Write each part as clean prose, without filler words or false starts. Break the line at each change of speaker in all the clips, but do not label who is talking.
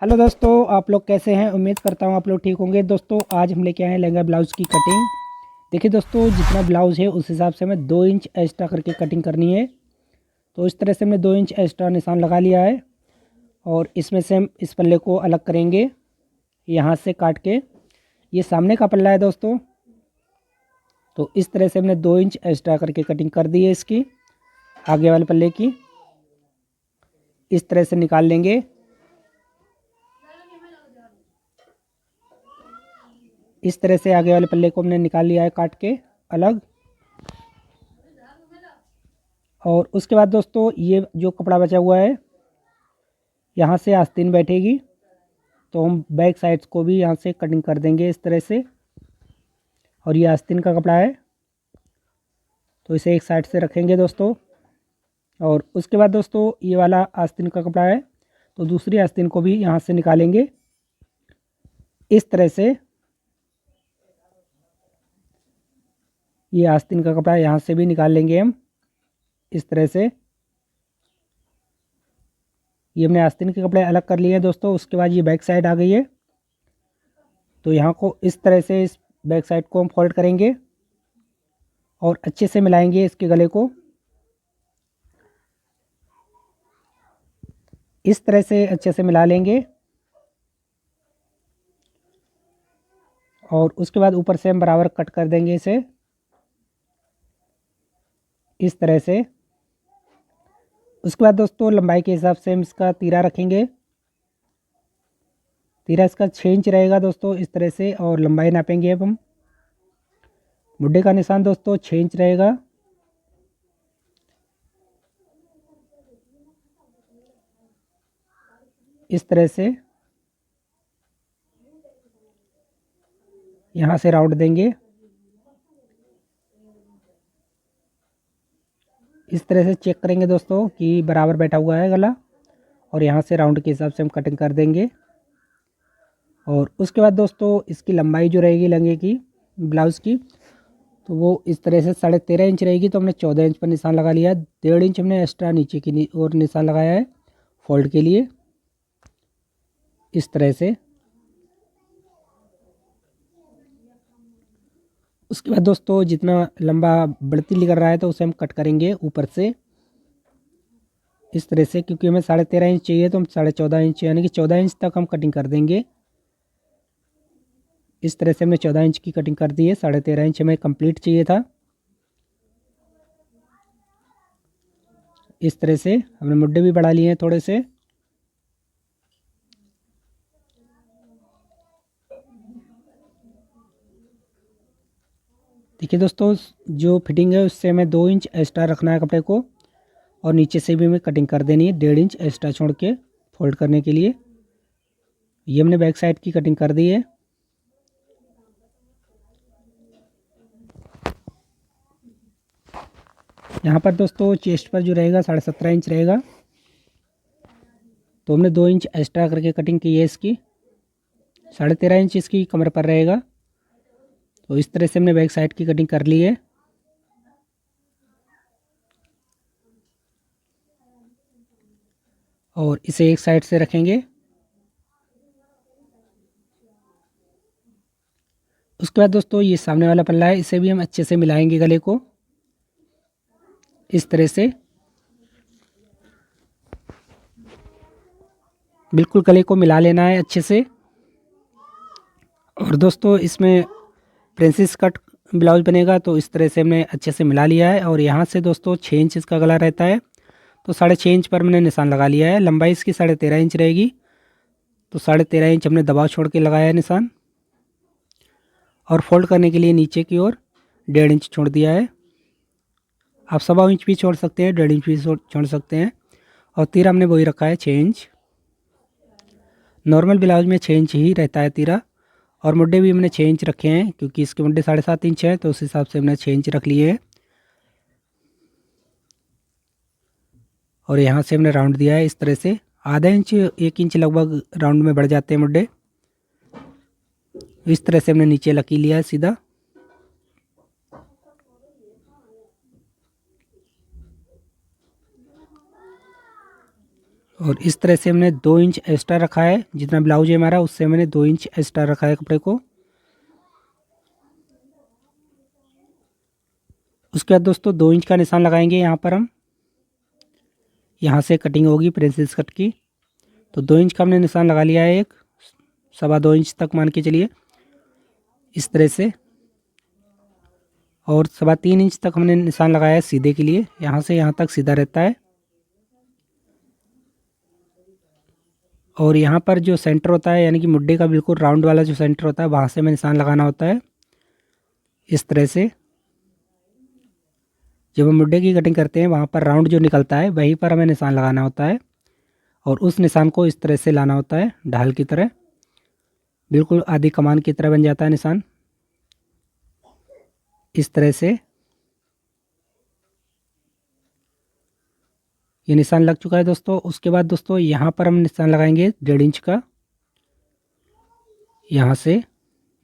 Hello दोस्तों, आप लोग कैसे हैं। उम्मीद करता हूँ आप लोग ठीक होंगे। दोस्तों आज हम लेके आए हैं लहंगा ब्लाउज़ की कटिंग। देखिए दोस्तों, जितना ब्लाउज़ है उस हिसाब से हमें 2 इंच एक्स्ट्रा करके कटिंग करनी है। तो इस तरह से हमने 2 इंच एक्स्ट्रा निशान लगा लिया है और इसमें से हम इस पल्ले को अलग करेंगे यहाँ से काट के। ये सामने का पल्ला है दोस्तों। तो इस तरह से हमने 2 इंच एक्स्ट्रा करके कटिंग कर दी है इसकी आगे वाले पल्ले की। इस तरह से निकाल लेंगे। इस तरह से आगे वाले पल्ले को हमने निकाल लिया है काट के अलग। और उसके बाद दोस्तों ये जो कपड़ा बचा हुआ है यहाँ से आस्तीन बैठेगी, तो हम बैक साइड्स को भी यहाँ से कटिंग कर देंगे इस तरह से। और ये आस्तीन का कपड़ा है तो इसे एक साइड से रखेंगे दोस्तों। और उसके बाद दोस्तों ये वाला आस्तीन का कपड़ा है तो दूसरी आस्तीन को भी यहाँ से निकालेंगे इस तरह से। ये आस्तीन का कपड़ा यहाँ से भी निकाल लेंगे हम इस तरह से। ये हमने आस्तीन के कपड़े अलग कर लिए हैं दोस्तों। उसके बाद ये बैक साइड आ गई है तो यहाँ को इस तरह से इस बैक साइड को हम फोल्ड करेंगे और अच्छे से मिलाएंगे इसके गले को इस तरह से अच्छे से मिला लेंगे। और उसके बाद ऊपर से हम बराबर कट कर देंगे इसे इस तरह से। उसके बाद दोस्तों लंबाई के हिसाब से हम इसका तीरा रखेंगे। तीरा इसका 6 इंच रहेगा दोस्तों इस तरह से। और लंबाई नापेंगे अब हम। मुड्ढे का निशान दोस्तों 6 इंच रहेगा। इस तरह से यहाँ से राउंड देंगे इस तरह से। चेक करेंगे दोस्तों कि बराबर बैठा हुआ है गला और यहाँ से राउंड के हिसाब से हम कटिंग कर देंगे। और उसके बाद दोस्तों इसकी लंबाई जो रहेगी लहंगे की ब्लाउज़ की तो वो इस तरह से 13.5 इंच रहेगी। तो हमने 14 इंच पर निशान लगा लिया है। 1.5 इंच हमने एक्स्ट्रा नीचे की और निशान लगाया है फोल्ड के लिए इस तरह से। उसके बाद दोस्तों जितना लंबा बढ़ती कर रहा है तो उसे हम कट करेंगे ऊपर से इस तरह से। क्योंकि हमें 13.5 इंच चाहिए तो हम 14.5 इंच यानी कि 14 इंच तक हम कटिंग कर देंगे। इस तरह से हमने 14 इंच की कटिंग कर दी है। 13.5 इंच हमें कंप्लीट चाहिए था। इस तरह से हमने मुड्ढे भी बढ़ा लिए हैं थोड़े से। देखिए दोस्तों जो फिटिंग है उससे हमें 2 इंच एक्स्ट्रा रखना है कपड़े को। और नीचे से भी हमें कटिंग कर देनी है 1.5 इंच एक्स्ट्रा छोड़ के फोल्ड करने के लिए। ये हमने बैक साइड की कटिंग कर दी है। यहाँ पर दोस्तों चेस्ट पर जो रहेगा 17.5 इंच रहेगा तो हमने 2 इंच एक्स्ट्रा करके कटिंग की है इसकी। 13.5 इंच इसकी कमर पर रहेगा। तो इस तरह से हमने बैक साइड की कटिंग कर ली है। और इसे एक साइड से रखेंगे। उसके बाद दोस्तों ये सामने वाला पल्ला है इसे भी हम अच्छे से मिलाएंगे गले को इस तरह से। बिल्कुल गले को मिला लेना है अच्छे से। और दोस्तों इसमें प्रिंसेस कट ब्लाउज बनेगा तो इस तरह से हमने अच्छे से मिला लिया है। और यहाँ से दोस्तों 6 इंच इसका गला रहता है तो 6.5 इंच पर मैंने निशान लगा लिया है। लंबाई इसकी 13.5 इंच रहेगी तो 13.5 इंच हमने दबाव छोड़ के लगाया है निशान। और फोल्ड करने के लिए नीचे की ओर 1.5 इंच छोड़ दिया है। आप 1.25 इंच भी छोड़ सकते हैं, 1.5 इंच भी छोड़ सकते हैं। और तीरा हमने वही रखा है 6 इंच। नॉर्मल ब्लाउज में 6 इंच ही रहता है तीरा। और मुड्ढे भी हमने 6 इंच रखे हैं क्योंकि इसके मुड्ढे 7.5 इंच है तो उस हिसाब से हमने 6 इंच रख लिए हैं। और यहाँ से हमने राउंड दिया है इस तरह से। आधा इंच 1 इंच लगभग राउंड में बढ़ जाते हैं मुड्ढे। इस तरह से हमने नीचे लकी लिया है सीधा। और इस तरह से हमने 2 इंच एक्स्ट्रा रखा है, जितना ब्लाउज है हमारा उससे मैंने 2 इंच एक्स्ट्रा रखा है कपड़े को। उसके बाद दोस्तों 2 इंच का निशान लगाएंगे यहाँ पर हम। यहाँ से कटिंग होगी प्रिंसेस कट की। तो 2 इंच का हमने निशान लगा लिया है, एक 2.25 इंच तक मान के चलिए इस तरह से। और 3.25 इंच तक हमने निशान लगाया है सीधे के लिए, यहाँ से यहाँ तक सीधा रहता है। और यहाँ पर जो सेंटर होता है यानी कि मुड्डे का बिल्कुल राउंड वाला जो सेंटर होता है वहाँ से हमें निशान लगाना होता है इस तरह से। जब हम मुड्डे की कटिंग करते हैं वहाँ पर राउंड जो निकलता है वहीं पर हमें निशान लगाना होता है। और उस निशान को इस तरह से लाना होता है ढाल की तरह, बिल्कुल आधी कमान की तरह बन जाता है निशान इस तरह से। ये निशान लग चुका है दोस्तों। उसके बाद दोस्तों यहाँ पर हम निशान लगाएंगे 1.5 इंच का। यहाँ से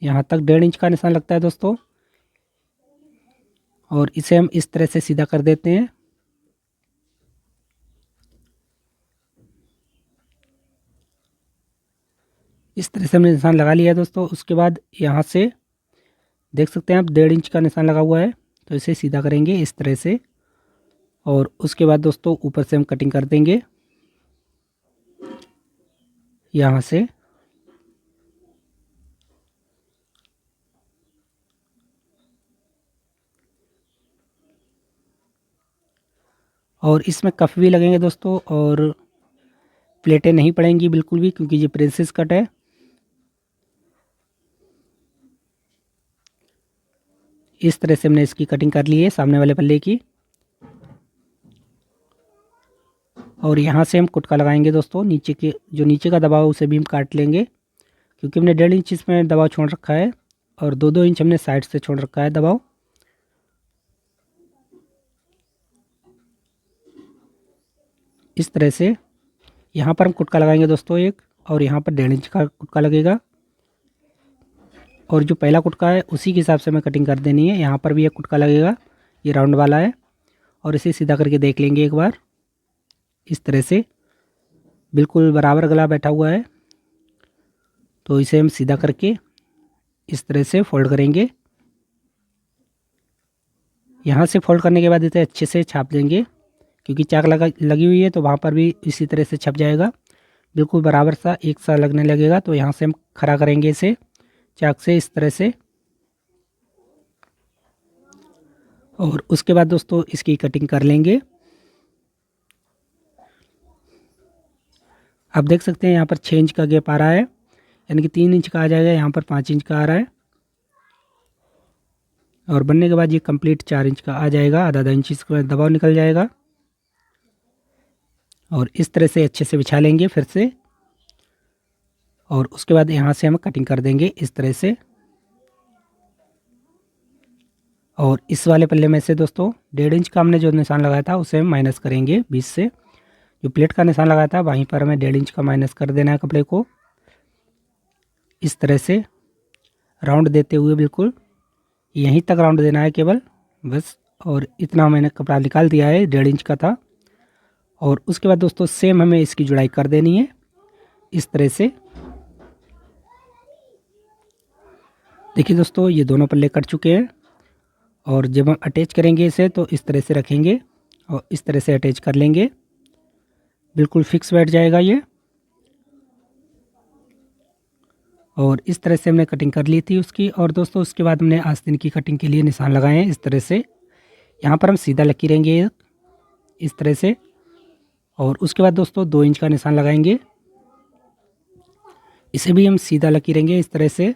यहाँ तक 1.5 इंच का निशान लगता है दोस्तों। और इसे हम इस तरह से सीधा कर देते हैं। इस तरह से हमने निशान लगा लिया है दोस्तों। उसके बाद यहाँ से देख सकते हैं आप 1.5 इंच का निशान लगा हुआ है, तो इसे सीधा करेंगे इस तरह से। और उसके बाद दोस्तों ऊपर से हम कटिंग कर देंगे यहाँ से। और इसमें कफ भी लगेंगे दोस्तों, और प्लेटें नहीं पड़ेंगी बिल्कुल भी, क्योंकि ये प्रिंसेस कट है। इस तरह से हमने इसकी कटिंग कर ली है सामने वाले पल्ले की। और यहाँ से हम कुटका लगाएंगे दोस्तों। नीचे के जो नीचे का दबाव उसे भी हम काट लेंगे, क्योंकि हमने 1.5 इंच इसमें दबाव छोड़ रखा है और 2-2 इंच हमने साइड से छोड़ रखा है दबाव। इस तरह से यहाँ पर हम कुटका लगाएंगे दोस्तों एक, और यहाँ पर 1.5 इंच का कुटका लगेगा। और जो पहला कुटका है उसी के हिसाब से हमें कटिंग कर देनी है। यहाँ पर भी एक कुटका लगेगा, ये राउंड वाला है। और इसे सीधा करके देख लेंगे एक बार इस तरह से, बिल्कुल बराबर गला बैठा हुआ है। तो इसे हम सीधा करके इस तरह से फोल्ड करेंगे। यहाँ से फोल्ड करने के बाद इसे अच्छे से छाप देंगे, क्योंकि चाक लगी हुई है तो वहाँ पर भी इसी तरह से छप जाएगा, बिल्कुल बराबर सा एक सा लगने लगेगा। तो यहाँ से हम खड़ा करेंगे इसे चाक से इस तरह से। और उसके बाद दोस्तों इसकी कटिंग कर लेंगे। आप देख सकते हैं यहाँ पर 6 इंच का गैप आ रहा है, यानी कि 3 इंच का आ जाएगा, यहाँ पर 5 इंच का आ रहा है। और बनने के बाद ये कंप्लीट 4 इंच का आ जाएगा, आधा इंच इसका दबाव निकल जाएगा। और इस तरह से अच्छे से बिछा लेंगे फिर से। और उसके बाद यहाँ से हम कटिंग कर देंगे इस तरह से। और इस वाले पल्ले में से दोस्तों 1.5 इंच का हमने जो निशान लगाया था उसे हम माइनस करेंगे 20 से। जो प्लेट का निशान लगाया था वहीं पर हमें 1.5 इंच का माइनस कर देना है कपड़े को इस तरह से राउंड देते हुए, बिल्कुल यहीं तक राउंड देना है केवल बस। और इतना मैंने कपड़ा निकाल दिया है, 1.5 इंच का था। और उसके बाद दोस्तों सेम हमें इसकी जुड़ाई कर देनी है इस तरह से। देखिए दोस्तों ये दोनों पल्ले कट चुके हैं। और जब हम अटैच करेंगे इसे तो इस तरह से रखेंगे और इस तरह से अटैच कर लेंगे, बिल्कुल फिक्स बैठ जाएगा ये। और इस तरह से हमने कटिंग कर ली थी उसकी। और दोस्तों उसके बाद हमने आस्तीन की कटिंग के लिए निशान लगाए हैं इस तरह से। यहाँ पर हम सीधा लकीरेंगे इस तरह से। और उसके बाद दोस्तों 2 इंच का निशान लगाएंगे, इसे भी हम सीधा लकीरेंगे इस तरह से।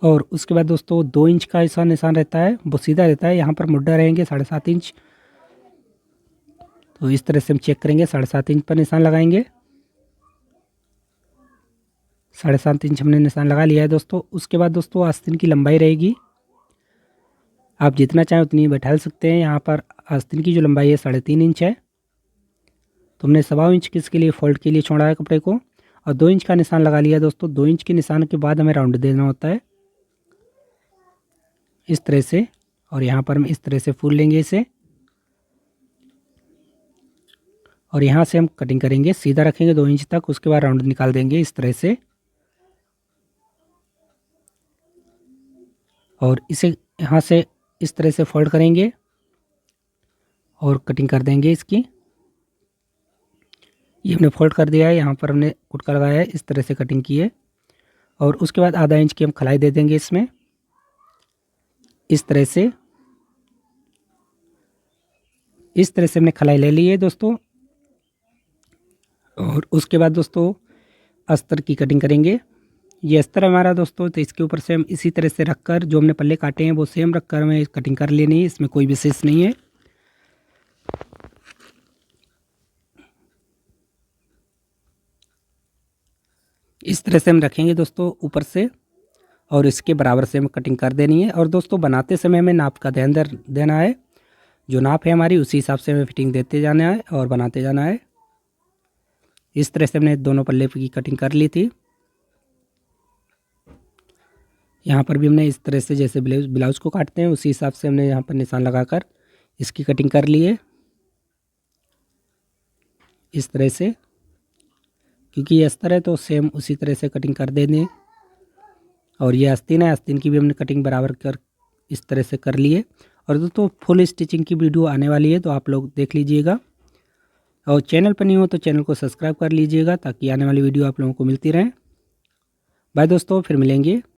और उसके बाद दोस्तों 2 इंच का ऐसा निशान रहता है, वो सीधा रहता है। यहाँ पर मुड्डा रहेंगे 7.5 इंच, तो इस तरह से हम चेक करेंगे। 7.5 इंच पर निशान लगाएंगे। 7.5 इंच हमने निशान लगा लिया है दोस्तों। उसके बाद दोस्तों आस्तीन की लंबाई रहेगी, आप जितना चाहें उतनी बैठा सकते हैं। यहाँ पर आस्तीन की जो लंबाई है 3.5 इंच है, तो हमने 1.25 इंच किसके लिए फोल्ड के लिए छोड़ा है कपड़े को। और 2 इंच का निशान लगा लिया दोस्तों। 2 इंच के निशान के बाद हमें राउंड देना होता है इस तरह से, और यहाँ पर हम इस तरह से फूल लेंगे इसे, और यहाँ से हम कटिंग करेंगे, सीधा रखेंगे 2 इंच तक, उसके बाद राउंड निकाल देंगे इस तरह से, और इसे यहाँ से इस तरह से फोल्ड करेंगे और कटिंग कर देंगे इसकी। ये हमने फोल्ड कर दिया है, यहाँ पर हमने कुटका लगाया है, इस तरह से कटिंग की है। और उसके बाद आधा इंच की हम खलाई दे देंगे इसमें, इस तरह से। इस तरह से हमने खलाई ले ली है दोस्तों। और उसके बाद दोस्तों अस्तर की कटिंग करेंगे। ये अस्तर हमारा दोस्तों, तो इसके ऊपर से हम इसी तरह से रखकर जो हमने पल्ले काटे हैं वो सेम रखकर हमें कटिंग कर लेनी है, इसमें कोई विशेष नहीं है। इस तरह से हम रखेंगे दोस्तों ऊपर से, और इसके बराबर से हमें कटिंग कर देनी है। और दोस्तों बनाते समय हमें नाप का ध्यान देना है, जो नाप है हमारी उसी हिसाब से हमें फिटिंग देते जाना है और बनाते जाना है। इस तरह से हमने दोनों पल्ले की कटिंग कर ली थी। यहाँ पर भी हमने इस तरह से जैसे ब्लाउज को काटते हैं उसी हिसाब से हमने यहाँ पर निशान लगाकर इसकी कटिंग कर ली है, इस तरह से। क्योंकि ये अस्तर है तो सेम उसी तरह से कटिंग कर देंगे। और ये आस्तीन है, आस्तीन की भी हमने कटिंग बराबर कर इस तरह से कर लिए। और दोस्तों फुल स्टिचिंग की वीडियो आने वाली है, तो आप लोग देख लीजिएगा। और चैनल पर नहीं हो तो चैनल को सब्सक्राइब कर लीजिएगा, ताकि आने वाली वीडियो आप लोगों को मिलती रहे। बाय दोस्तों, फिर मिलेंगे।